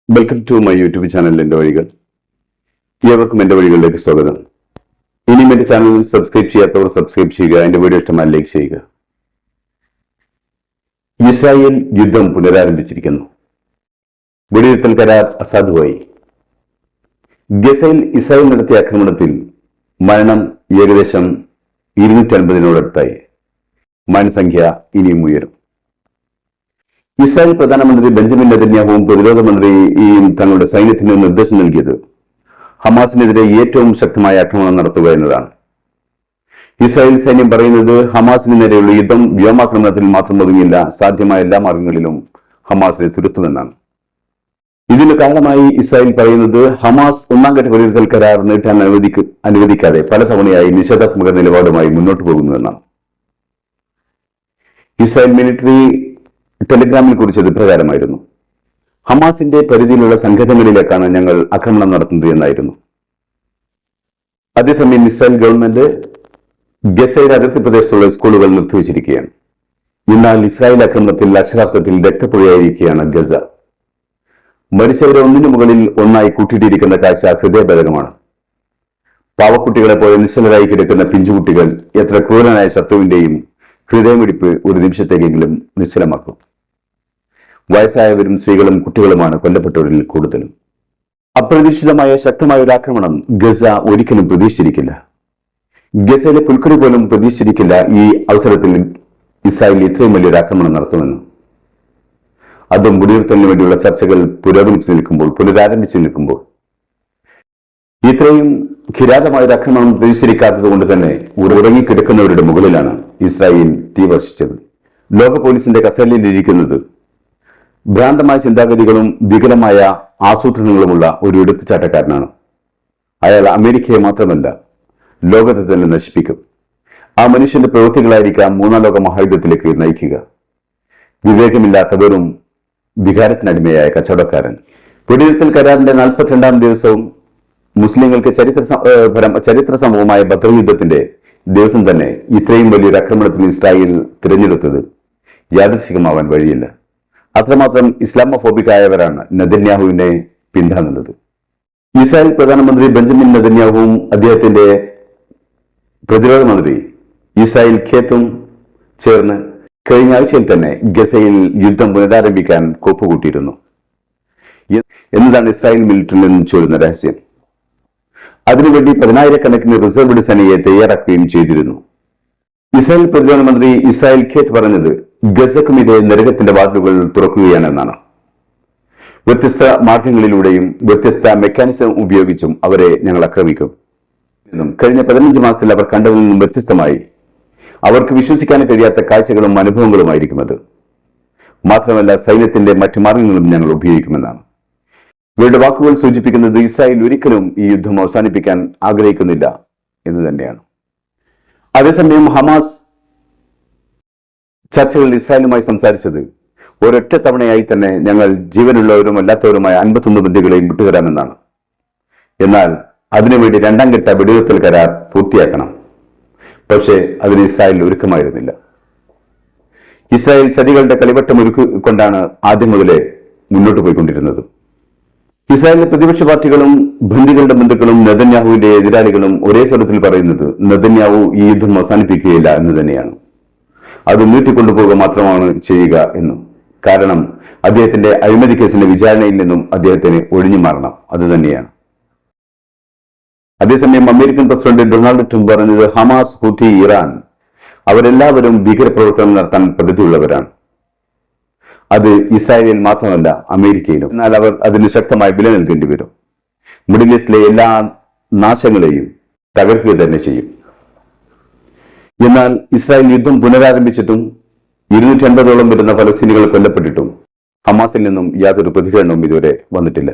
Welcome to my YouTube channel എൻ്റെ വഴികൾ. ഏവർക്കും എൻ്റെ വഴികളിലേക്ക് സ്വാഗതം. ഇനിയും എൻ്റെ ചാനൽ സബ്സ്ക്രൈബ് ചെയ്യാത്തവർ സബ്സ്ക്രൈബ് ചെയ്യുക. എൻ്റെ വീഡിയോ ഇഷ്ടമായി ലൈക്ക് ചെയ്യുക. ഇസ്രായേൽ യുദ്ധം പുനരാരംഭിച്ചിരിക്കുന്നു. വെടിനിർത്തൽ കരാർ അസാധുവായി. ഗസയിൽ ഇസ്രായേൽ നടത്തിയ ആക്രമണത്തിൽ മരണം ഏകദേശം 250-നോടടുത്തായി. മരണസംഖ്യ ഇനിയും ഉയരും. ഇസ്രായേൽ പ്രധാനമന്ത്രി ബെഞ്ചമിൻ നെതന്യാഹുവും പ്രതിരോധ മന്ത്രിയും തങ്ങളുടെ സൈന്യത്തിന് നിർദ്ദേശം നൽകിയത് ഹമാസിനെതിരെ ഏറ്റവും ശക്തമായ ആക്രമണം നടത്തുക എന്നതാണ്. ഇസ്രായേൽ സൈന്യം പറയുന്നത് ഹമാസിന് നേരെയുള്ള യുദ്ധം വ്യോമാക്രമണത്തിൽ മാത്രം ഒതുങ്ങില്ല, സാധ്യമായ എല്ലാ മാർഗങ്ങളിലും ഹമാസിനെ തുരത്തുമെന്നാണ്. ഇതിന് കാരണമായി ഇസ്രായേൽ പറയുന്നത് ഹമാസ് ഒന്നാംഘട്ട വെടിനിർത്തൽ കരാർ നീട്ടാൻ അനുവദിക്കാതെ പലതവണയായി നിഷേധാത്മക നിലപാടുമായി മുന്നോട്ട് പോകുന്നുവെന്നാണ്. ഇസ്രായേൽ മിലിറ്ററി ടെലിഗ്രാമിൽ കുറിച്ചത് ഇപ്രകാരമായിരുന്നു: ഹമാസിന്റെ പരിധിയിലുള്ള സംഘടനകളിലേക്കാണ് ഞങ്ങൾ ആക്രമണം നടത്തുന്നത് എന്നായിരുന്നു. അതേസമയം ഇസ്രായേൽ ഗവൺമെന്റ് ഗസയുടെ അതിർത്തി പ്രദേശത്തുള്ള സ്കൂളുകൾ നിർത്തിവച്ചിരിക്കുകയാണ്. എന്നാൽ ഇസ്രായേൽ ആക്രമണത്തിൽ അക്ഷരാർത്ഥത്തിൽ രക്തപ്പുഴയായിരിക്കുകയാണ് ഗസ. മരിച്ചവരെ ഒന്നിനു മുകളിൽ ഒന്നായി കൂട്ടിയിട്ടിരിക്കുന്ന കാഴ്ച ഹൃദയഭേദകമാണ്. പാവക്കുട്ടികളെ പോലെ നിശ്ചലരായി കിടക്കുന്ന പിഞ്ചുകുട്ടികൾ എത്ര ക്രൂരനായ ശത്രുവിന്റെയും ഹൃദയമിടിപ്പ് ഒരു നിമിഷത്തേക്കെങ്കിലും നിശ്ചലമാക്കും. വയസ്സായവരും സ്ത്രീകളും കുട്ടികളുമാണ് കൊല്ലപ്പെട്ടവരിൽ കൂടുതലും. അപ്രതീക്ഷിതമായ ശക്തമായ ഒരു ആക്രമണം ഗസ ഒരിക്കലും പ്രതീക്ഷിച്ചിരിക്കില്ല. ഗസയിലെ പുൽക്കുടി പോലും പ്രതീക്ഷിച്ചിരിക്കില്ല ഈ അവസരത്തിൽ ഇസ്രായേൽ ഇത്രയും വലിയൊരു ആക്രമണം നടത്തുമെന്ന്. അതും വെടിനിർത്തലിന് വേണ്ടിയുള്ള ചർച്ചകൾ പുനരാരംഭിച്ചു നിൽക്കുമ്പോൾ ഇത്രയും കിരാതമായ ഒരു ആക്രമണം പ്രതീക്ഷിക്കാത്തത് കൊണ്ട് തന്നെ ഉറങ്ങിക്കിടക്കുന്നവരുടെ മുകളിലാണ് ഇസ്രായേൽ തീ വർഷിച്ചത്. ലോക പോലീസിന്റെ കസേരയിലിരിക്കുന്നത് ഭ്രാന്തമായ ചിന്താഗതികളും വികലമായ ആസൂത്രണങ്ങളുമുള്ള ഒരു എടുത്തുചാട്ടക്കാരനാണ്. അയാൾ അമേരിക്കയെ മാത്രമല്ല ലോകത്തെ തന്നെ നശിപ്പിക്കും. ആ മനുഷ്യന്റെ പ്രവൃത്തികളായിരിക്കാം മൂന്നാം ലോക മഹായുദ്ധത്തിലേക്ക് നയിക്കുക. വിവേകമില്ലാത്തവരും വികാരത്തിനടിമയായ കച്ചവടക്കാരൻ. വെടിനിർത്തൽ കരാറിന്റെ 42-ാം ദിവസവും മുസ്ലിങ്ങൾക്ക് ചരിത്ര സംഭവമായ ബദർ യുദ്ധത്തിന്റെ ദിവസം തന്നെ ഇത്രയും വലിയൊരു ആക്രമണത്തിന് ഇസ്രായേൽ തിരഞ്ഞെടുത്തത് യാദൃശ്ചികമാവാൻ വഴിയില്ല. അത്രമാത്രം ഇസ്ലാമോഫോബിക്കായവരാണ് നെതന്യാഹുവിനെ പിന്താങ്ങുന്നത്. ഇസ്രായേൽ പ്രധാനമന്ത്രി ബെഞ്ചമിൻ നെതന്യാഹുവും അദ്ദേഹത്തിന്റെ പ്രതിരോധ മന്ത്രി ഇസ്രായേൽ ഖേത്തും ചേർന്ന് കഴിഞ്ഞ ആഴ്ചയിൽ തന്നെ ഗസയിൽ യുദ്ധം പുനരാരംഭിക്കാൻ കോപ്പുകൂട്ടിയിരുന്നു എന്നതാണ് ഇസ്രായേൽ മിലിറ്ററിയിൽ നിന്നും ചോരുന്ന രഹസ്യം. അതിനുവേണ്ടി 10,000-കണക്കിന് റിസർവ്ഡ് സേനയെ തയ്യാറാക്കുകയും ചെയ്തിരുന്നു. ഇസ്രായേൽ പ്രതിരോധ മന്ത്രി ഇസ്രായേൽ ഖേത്ത് പറഞ്ഞത് ഗസക്കുമിതെ നരകത്തിന്റെ വാതിലുകൾ തുറക്കുകയാണെന്നാണ്. വ്യത്യസ്ത മാർഗങ്ങളിലൂടെയും വ്യത്യസ്ത മെക്കാനിസം ഉപയോഗിച്ചും അവരെ ഞങ്ങൾ ആക്രമിക്കും എന്നും കഴിഞ്ഞ 15 മാസത്തിൽ അവർ കണ്ടതിൽ നിന്നും വ്യത്യസ്തമായി അവർക്ക് വിശ്വസിക്കാൻ കഴിയാത്ത കാഴ്ചകളും അനുഭവങ്ങളുമായിരിക്കും അത്. മാത്രമല്ല സൈന്യത്തിന്റെ മറ്റു മാർഗങ്ങളും ഞങ്ങൾ ഉപയോഗിക്കുമെന്നാണ്. ഇവരുടെ വാക്കുകൾ സൂചിപ്പിക്കുന്നത് ഇസ്രായേൽ ഒരിക്കലും ഈ യുദ്ധം അവസാനിപ്പിക്കാൻ ആഗ്രഹിക്കുന്നില്ല എന്ന് തന്നെയാണ്. അതേസമയം ഹമാസ് ചർച്ചകളിൽ ഇസ്രായേലുമായി സംസാരിച്ചത് ഒരൊറ്റ തവണയായി തന്നെ ഞങ്ങൾ ജീവനുള്ളവരും അല്ലാത്തവരുമായ 51 ബന്ദികളെയും വിട്ടുതരാമെന്നാണ്. എന്നാൽ അതിനുവേണ്ടി 2ാം ഘട്ട വെടിനിർത്തൽ കരാർ പൂർത്തിയാക്കണം. പക്ഷേ അതിന് ഇസ്രായേൽ ഒരുക്കമായിരുന്നില്ല. ഇസ്രായേൽ ചതികളുടെ കളിവട്ടം ഒരുക്കൊണ്ടാണ് ആദ്യം മുതലേ മുന്നോട്ട് പോയിക്കൊണ്ടിരുന്നത്. ഇസ്രായേലിലെ പ്രതിപക്ഷ പാർട്ടികളും ബന്ദികളുടെ ബന്ധുക്കളും നെതന്യാഹുവിന്റെ എതിരാളികളും ഒരേ സ്വരത്തിൽ പറയുന്നത് നെതന്യാഹു ഈ യുദ്ധം അവസാനിപ്പിക്കുകയില്ല എന്ന് തന്നെയാണ്. അത് നീട്ടിക്കൊണ്ടുപോവുക മാത്രമാണ് ചെയ്യുക എന്ന്. കാരണം അദ്ദേഹത്തിന്റെ അഴിമതി കേസിന്റെ വിചാരണയിൽ നിന്നും അദ്ദേഹത്തിന് ഒഴിഞ്ഞു മാറണം, അത് തന്നെയാണ്. അതേസമയം അമേരിക്കൻ പ്രസിഡന്റ് ഡൊണാൾഡ് ട്രംപ് പറഞ്ഞത് ഹമാസ്, ഹൂത്തി, ഇറാൻ അവരെല്ലാവരും ഭീകരപ്രവർത്തനം നടത്താൻ പദ്ധതിയുള്ളവരാണ്. അത് ഇസ്രായേലിൽ മാത്രമല്ല അമേരിക്കയിലും. എന്നാൽ അവർ അതിന് ശക്തമായി വില നൽകേണ്ടി വരും. മിഡിൽ ഈസ്റ്റിലെ എല്ലാ നാശങ്ങളെയും തകർക്കുക തന്നെ ചെയ്യും. എന്നാൽ ഇസ്രായേൽ യുദ്ധം പുനരാരംഭിച്ചിട്ടും 250ഓളം വരുന്ന ഫലസ്തീനികൾ കൊല്ലപ്പെട്ടിട്ടും ഹമാസിൽ നിന്നും യാതൊരു പ്രതികരണവും ഇതുവരെ വന്നിട്ടില്ല.